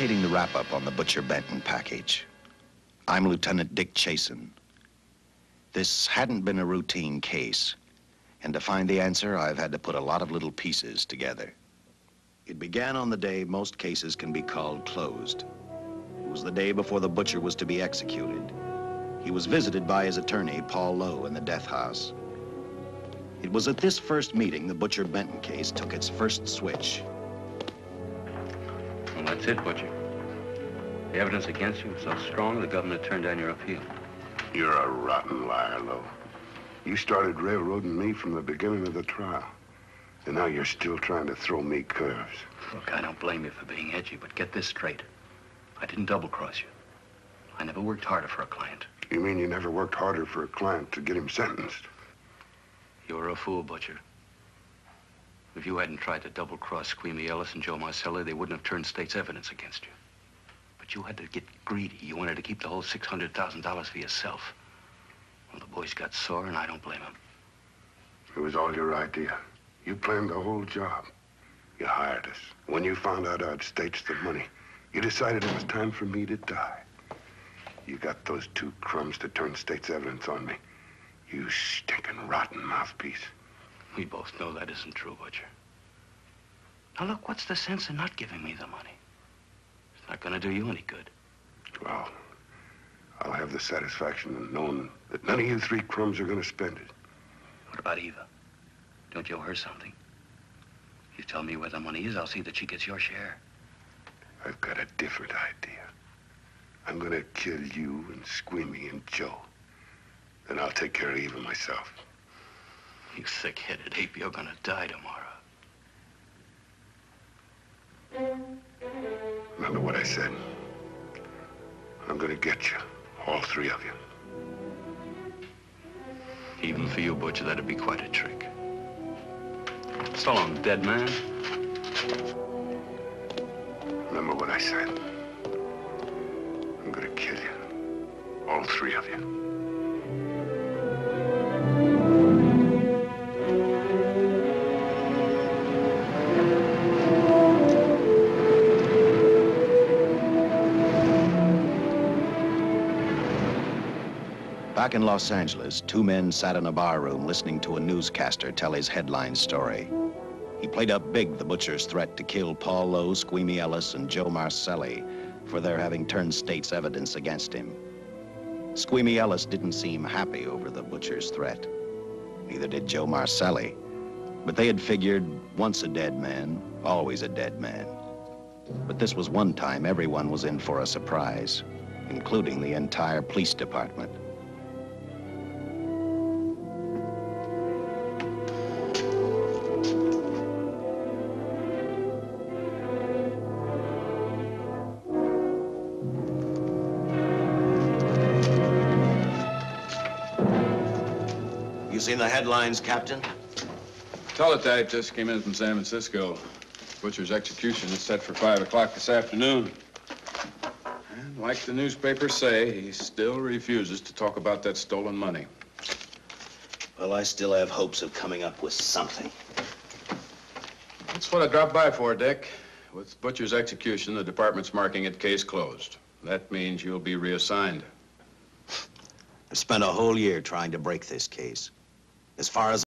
facilitating the wrap-up on the Butcher Benton package. I'm Lieutenant Dick Chasen. This hadn't been a routine case, and to find the answer, I've had to put a lot of little pieces together. It began on the day most cases can be called closed. It was the day before the butcher was to be executed. He was visited by his attorney, Paul Lowe, in the death house. It was at this first meeting the Butcher Benton case took its first switch. Well, that's it, Butcher. The evidence against you was so strong, the governor turned down your appeal. You're a rotten liar, Lowe. You started railroading me from the beginning of the trial. And now you're still trying to throw me curves. Look, I don't blame you for being edgy, but get this straight. I didn't double-cross you. I never worked harder for a client. You mean you never worked harder for a client to get him sentenced? You were a fool, Butcher. If you hadn't tried to double-cross Squeamy Ellis and Joe Marcelli, they wouldn't have turned state's evidence against you. But you had to get greedy. You wanted to keep the whole $600,000 for yourself. Well, the boys got sore, and I don't blame them. It was all your idea. You planned the whole job. You hired us. When you found out I'd staged the money, you decided it was time for me to die. You got those two crumbs to turn state's evidence on me. You stinking rotten mouthpiece. We both know that isn't true, Butcher. Now, look, what's the sense in not giving me the money? It's not going to do you any good. Well, I'll have the satisfaction of knowing that none of you three crumbs are going to spend it. What about Eva? Don't you owe her something? You tell me where the money is, I'll see that she gets your share. I've got a different idea. I'm going to kill you and Squeamy and Joe. Then I'll take care of Eva myself. You thick-headed ape, you're going to die tomorrow. Remember what I said. I'm going to get you, all three of you. Even for you, Butcher, that'd be quite a trick. So long, dead man. Remember what I said. I'm going to kill you, all three of you. Back in Los Angeles, two men sat in a bar room listening to a newscaster tell his headline story. He played up big the butcher's threat to kill Paul Lowe, Squeamy Ellis, and Joe Marcelli for their having turned state's evidence against him. Squeamy Ellis didn't seem happy over the butcher's threat. Neither did Joe Marcelli. But they had figured, once a dead man, always a dead man. But this was one time everyone was in for a surprise, including the entire police department. Seen the headlines, Captain? Teletype just came in from San Francisco. Butcher's execution is set for 5 o'clock this afternoon. And like the newspapers say, he still refuses to talk about that stolen money. Well, I still have hopes of coming up with something. That's what I dropped by for, Dick. With Butcher's execution, the department's marking it case closed. That means you'll be reassigned. I spent a whole year trying to break this case. As far as